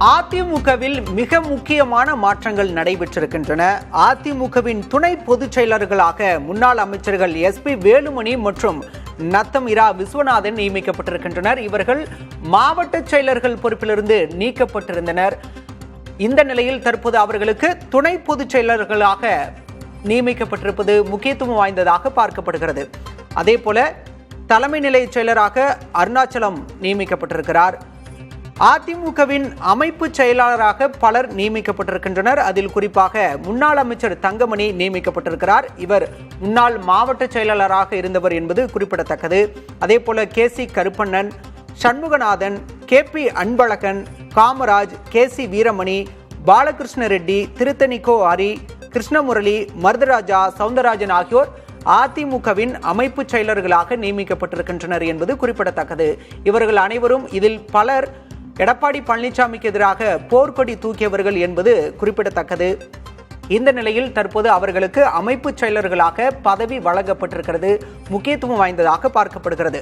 அதிமுகவில் மிக முக்கியமான மாற்றங்கள் நடைபெற்றிருக்கின்றன. அதிமுகவின் துணை பொதுச் செயலர்களாக முன்னாள் அமைச்சர்கள் SP வேலுமணி மற்றும் நத்தம் இரா விஸ்வநாதன் நியமிக்கப்பட்டிருக்கின்றனர். இவர்கள் மாவட்ட செயலர்கள் பொறுப்பிலிருந்து நீக்கப்பட்டிருந்தனர். இந்த நிலையில் தற்போது அவர்களுக்கு துணை பொதுச் செயலர்களாக நியமிக்கப்பட்டிருப்பது முக்கியத்துவம் வாய்ந்ததாக பார்க்கப்படுகிறது. அதே போல தலைமை நிலைய செயலராக அருணாச்சலம் நியமிக்கப்பட்டிருக்கிறார். அதிமுகவின் அமைப்பு செயலாளராக பலர் நியமிக்கப்பட்டிருக்கின்றனர். அதில் குறிப்பாக முன்னாள் அமைச்சர் தங்கமணி நியமிக்கப்பட்டிருக்கிறார். இவர் முன்னாள் மாவட்ட செயலாளராக இருந்தவர் என்பது குறிப்பிடத்தக்கது. அதே போல KC Karuppannan, Shanmuganathan, KP Anbazhagan, Kamaraj, KC Veeramani, Balakrishna Reddy, திருத்தணிக்கோ Hari, Krishnamurali, Marutharaja, Soundararajan ஆகியோர் அதிமுகவின் அமைப்பு செயலர்களாக நியமிக்கப்பட்டிருக்கின்றனர் என்பது குறிப்பிடத்தக்கது. இவர்கள் அனைவரும் இதில் பலர் எடப்பாடி பழனிசாமிக்கு எதிராக போர்க்கொடி தூக்கியவர்கள் என்பது குறிப்பிடத்தக்கது. இந்த நிலையில் தற்போது அவர்களுக்கு அமைப்பு செயலர்களாக பதவி வழங்கப்பட்டிருக்கிறது. முக்கியத்துவம் வாய்ந்ததாக பார்க்கப்படுகிறது.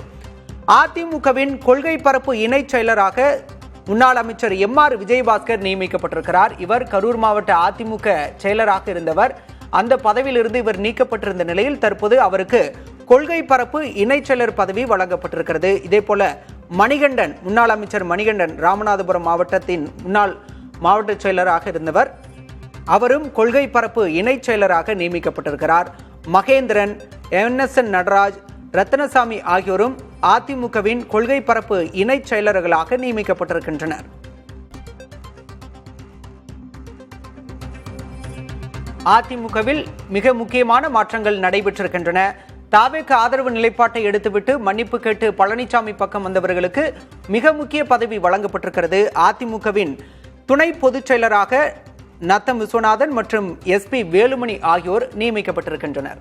அதிமுகவின் கொள்கை பரப்பு இணை செயலராக முன்னாள் அமைச்சர் MR விஜயபாஸ்கர் நியமிக்கப்பட்டிருக்கிறார். இவர் கரூர் மாவட்ட அதிமுக செயலராக இருந்தவர். அந்த பதவியிலிருந்து இவர் நீக்கப்பட்டிருந்த நிலையில் தற்போது அவருக்கு கொள்கை பரப்பு இணை செயலர் பதவி வழங்கப்பட்டிருக்கிறது. இதே போல மணிகண்டன், முன்னாள் அமைச்சர் மணிகண்டன் ராமநாதபுரம் மாவட்டத்தின் முன்னாள் மாவட்ட செயலராக இருந்தவர். அவரும் கொள்கை பரப்பு இணை செயலராக நியமிக்கப்பட்டிருக்கிறார். மகேந்திரன், NSN நடராஜ், ரத்னசாமி ஆகியோரும் அதிமுகவின் கொள்கை பரப்பு இணை செயலர்களாக நியமிக்கப்பட்டிருக்கின்றனர். அதிமுகவில் மிக முக்கியமான மாற்றங்கள் நடைபெற்றிருக்கின்றன. தாவேக்கு ஆதரவு நிலைப்பாட்டை எடுத்துவிட்டு மன்னிப்பு கேட்டு பழனிசாமி பக்கம் வந்தவர்களுக்கு மிக முக்கிய பதவி வழங்கப்பட்டிருக்கிறது. அதிமுகவின் துணை பொதுச் செயலராக நத்தம் விஸ்வநாதன் மற்றும் SP வேலுமணி ஆகியோர் நியமிக்கப்பட்டிருக்கின்றனர்.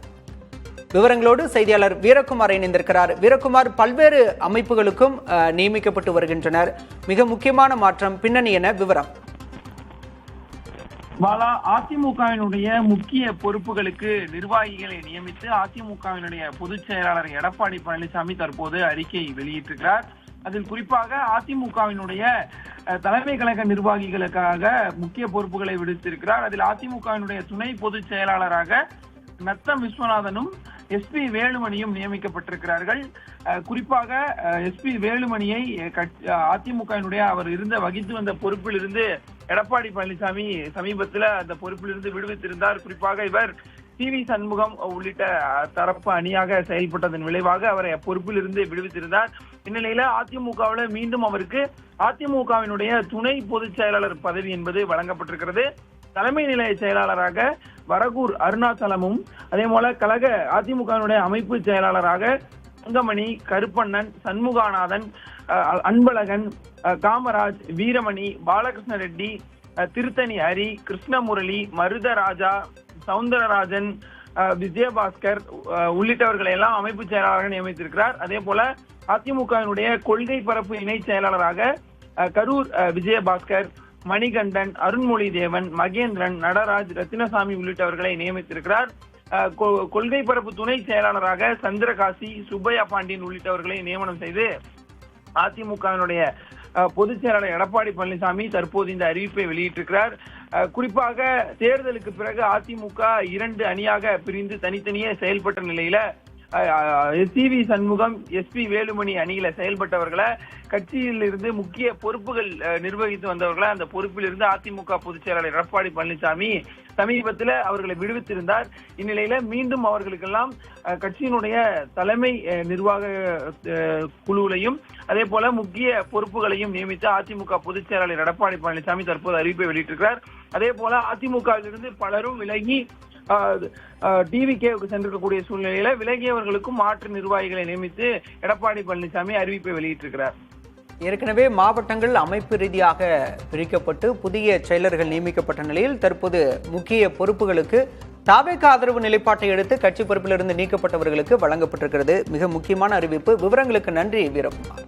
விவரங்களோடு செய்தியாளர் வீரகுமார் இணைந்திருக்கிறார். வீரகுமார், பல்வேறு அமைப்புகளுக்கும் நியமிக்கப்பட்டு வருகின்றனர். மிக முக்கியமான மாற்றம் பின்னணி என விவரம். பாலா, அதிமுகவினுடைய முக்கிய பொறுப்புகளுக்கு நிர்வாகிகளை நியமித்து அதிமுகவினுடைய பொதுச் செயலாளர் எடப்பாடி பழனிசாமி தற்போது அறிக்கை வெளியிட்டிருக்கிறார். அதில் குறிப்பாக அதிமுகவினுடைய தலைமை கழக நிர்வாகிகளுக்காக முக்கிய பொறுப்புகளை விடுத்திருக்கிறார். அதில் அதிமுகவினுடைய துணை பொதுச் செயலாளராக நத்தம் விஸ்வநாதனும் SP வேலுமணியும் நியமிக்கப்பட்டிருக்கிறார்கள். குறிப்பாக SP வேலுமணியை அதிமுகவினுடைய அவர் வகித்து வந்த பொறுப்பில் இருந்து எடப்பாடி பழனிசாமி சமீபத்தில் அந்த பொறுப்பிலிருந்து விடுவித்திருந்தார். குறிப்பாக இவர் TV சண்முகம் உள்ளிட்ட தரப்பு அணியாக செயல்பட்டதன் விளைவாக அவரை பொறுப்பில் இருந்து விடுவித்திருந்தார். இந்நிலையில அதிமுகவில் மீண்டும் அவருக்கு அதிமுகவினுடைய துணை பொதுச் செயலாளர் பதவி என்பது வழங்கப்பட்டிருக்கிறது. தலைமை நிலைய செயலாளராக வரகூர் அருணாச்சலமும், அதே போல கழக அதிமுகவினுடைய அமைப்பு செயலாளராக தங்கமணி, கருப்பண்ணன், சண்முகநாதன், அன்பழகன், காமராஜ், வீரமணி, பாலகிருஷ்ண ரெட்டி, திருத்தணி ஹரி, கிருஷ்ணமுரளி, மருதராஜா, சவுந்தரராஜன், விஜயபாஸ்கர் உள்ளிட்டவர்களை எல்லாம் அமைப்பு செயலாளராக நியமித்திருக்கிறார். அதே போல அதிமுகவினுடைய கொள்கை பரப்பு இணை செயலாளராக கரூர் விஜயபாஸ்கர், மணிகண்டன், அருண்மொழி தேவன், மகேந்திரன், நடராஜ், ரத்தினசாமி உள்ளிட்டவர்களை நியமித்திருக்கிறார். கொள்கை பரப்பு துணை செயலாளராக சந்திரகாசி, சுப்பையா பாண்டியன் உள்ளிட்டவர்களை நியமனம் செய்து அதிமுகவினுடைய பொதுச் செயலாளர் எடப்பாடி பழனிசாமி தற்போது இந்த அறிவிப்பை வெளியிட்டிருக்கிறார். குறிப்பாக தேர்தலுக்கு பிறகு அதிமுக 2 அணியாக பிரிந்து தனித்தனியே செயல்பட்ட நிலையில TV சண்முகம், SP வேலுமணி அணியில செயல்பட்டவர்களை கட்சியில் இருந்து முக்கிய பொறுப்புகள் நிர்வகித்து வந்தவர்களை அந்த பொறுப்பில் இருந்து அதிமுக பொதுச் செயலாளர் எடப்பாடி பழனிசாமி சமீபத்தில் அவர்களை விடுவித்திருந்தார். இந்நிலையில மீண்டும் அவர்களுக்கெல்லாம் கட்சியினுடைய தலைமை நிர்வாக குழுவிலையும் அதே போல முக்கிய பொறுப்புகளையும் நியமித்து அதிமுக பொதுச் செயலாளர் எடப்பாடி பழனிசாமி தற்போது அறிவிப்பை வெளியிட்டிருக்கிறார். அதே போல அதிமுகவிலிருந்து பலரும் விலகி டிவிகேவுக்கு சென்றிருக்கக்கூடிய சூழ்நிலையில விலகியவர்களுக்கும் மாற்று நிர்வாகிகளை நியமித்து எடப்பாடி பழனிசாமி அறிவிப்பை வெளியிட்டிருக்கிறார். ஏற்கனவே மாவட்டங்கள் அமைப்பு ரீதியாக பிரிக்கப்பட்டு புதிய செயலர்கள் நியமிக்கப்பட்ட நிலையில் தற்போது முக்கிய பொறுப்புகளுக்கு தாவேக்கு ஆதரவு நிலைப்பாட்டை எடுத்து கட்சி பொறுப்பிலிருந்து நீக்கப்பட்டவர்களுக்கு வழங்கப்பட்டிருக்கிறது. மிக முக்கியமான அறிவிப்பு. விவரங்களுக்கு நன்றி வீரகுமார்.